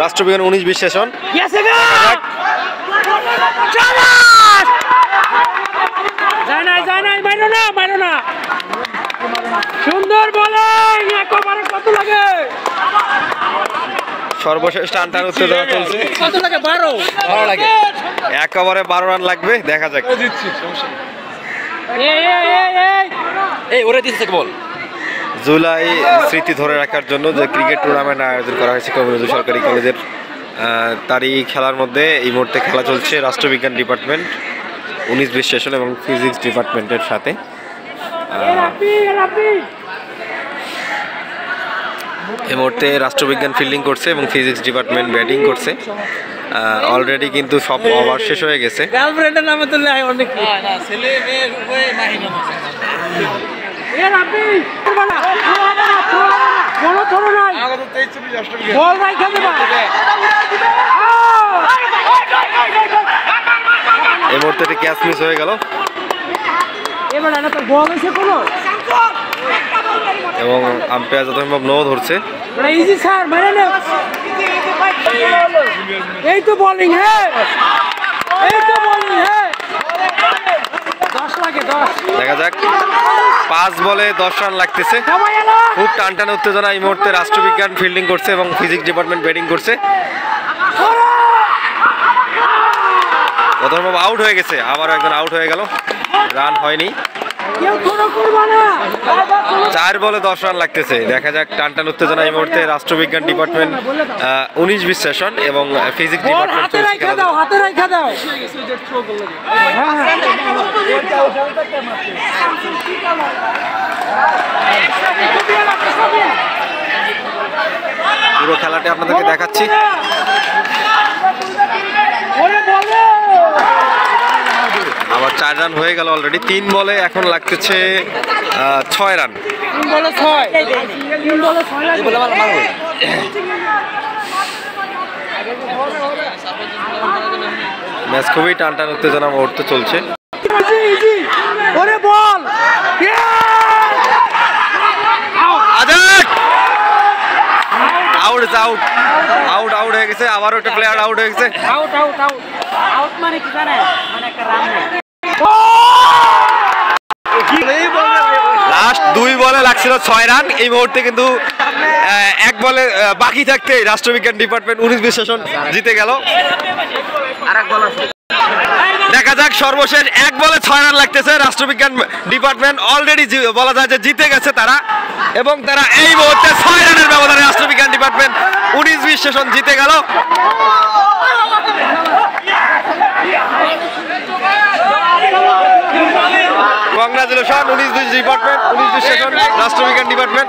রাষ্ট্রবিজ্ঞান 19-20 সেশন। সুন্দর বোলিং, একেবারে কত লাগে? সর্বশেষ টান উত্তেজনা চলছে। কত লাগে? 12 লাগে। একেবারে 12 রান লাগবে, দেখা যাক। এই ওরে দিচ্ছে বল। জুলাই স্মৃতি ধরে রাখার জন্য যে ক্রিকেট টুর্নামেন্ট আয়োজন করা হয়েছে কবিরুল সরকারি কলেজের, তারই খেলার মধ্যে এই মুহূর্তে খেলা চলছে রাষ্ট্রবিজ্ঞান ডিপার্টমেন্ট 19-20 সেশন এবং ফিজিক্স ডিপার্টমেন্টের সাথে। এই মুহূর্তে রাষ্ট্রবিজ্ঞান ফিল্ডিং করছে এবং ফিজিক্স ডিপার্টমেন্ট ব্যাটিং করছে। অলরেডি কিন্তু সব ওভার শেষ হয়ে গেছে। গার্লফ্রেন্ডের নামে তুললে অনেক না, ছেলে মেয়ে উভয় মাহিনা আছে। এ রাব্বি বলো ধরো নাই আগত 23-24 রাষ্ট্রবিজ্ঞান বল রাইখা দেবা। এই মুহূর্তে একটা ক্যাচ মিস হয়ে গেল এবার না তো বল হইছে কোন, এবং আম্পায়ার যথাসম্ভব নো ধরছে। ইজি স্যার মেরে নে। এই তো বোলিং হে, এই তো বোলিং হে। 10 লাগে 10। দেখা যাক, 5 বলে 10 রান লাগতেছে। খুব টান উত্তেজনা এই মুহূর্তে। রাষ্ট্রবিজ্ঞান ফিল্ডিং করছে এবং ফিজিক্স ডিপার্টমেন্ট ব্যাটিং করছে। যথাসম্ভব আউট হয়ে গেছে, আবারও একজন আউট হয়ে গেল, রান হয়নি। 4 বলে 10 রান লাগতেছে। দেখা যাক, টান উত্তেজনা এই মুহূর্তে রাষ্ট্রবিজ্ঞান ডিপার্টমেন্ট 19-20 সেশন এবং ফিজিক্স ডিপার্টমেন্ট পুরো খেলাটি আপনাদেরকে দেখাচ্ছি। আবার 4 রান হয়ে গেল অলরেডি। 3 বলে এখন লাগতেছে 6 রান। ম্যাচ খুবই টান উত্তেজনা মুহূর্তে চলছে। আউট আউট আউট আউট হয়ে গেছে, আবারও একটা প্লেয়ার আউট হয়ে গেছে। লাস্ট 2 বলে লাগছিল 6 রান। এই মুহূর্তে কিন্তু 1 বলে বাকি থাকতে রাষ্ট্রবিজ্ঞান ডিপার্টমেন্ট 19-20 সেশন জিতে গেল। দেখা যাক, সর্বশেষ 1 বলে 6 রান লাগতেছে। রাষ্ট্রবিজ্ঞান ডিপার্টমেন্ট অলরেডি বলা যায় যে জিতে গেছে তারা, এবং তারা এই মুহূর্তে 6 রানের ব্যবধানে রাষ্ট্রবিজ্ঞান ডিপার্টমেন্ট 19-20 সেশন জিতে গেল। কংগ্রাচুলেশন 19-20 ডিপার্টমেন্ট, 19-20 সেশন রাষ্ট্রবিজ্ঞান ডিপার্টমেন্ট।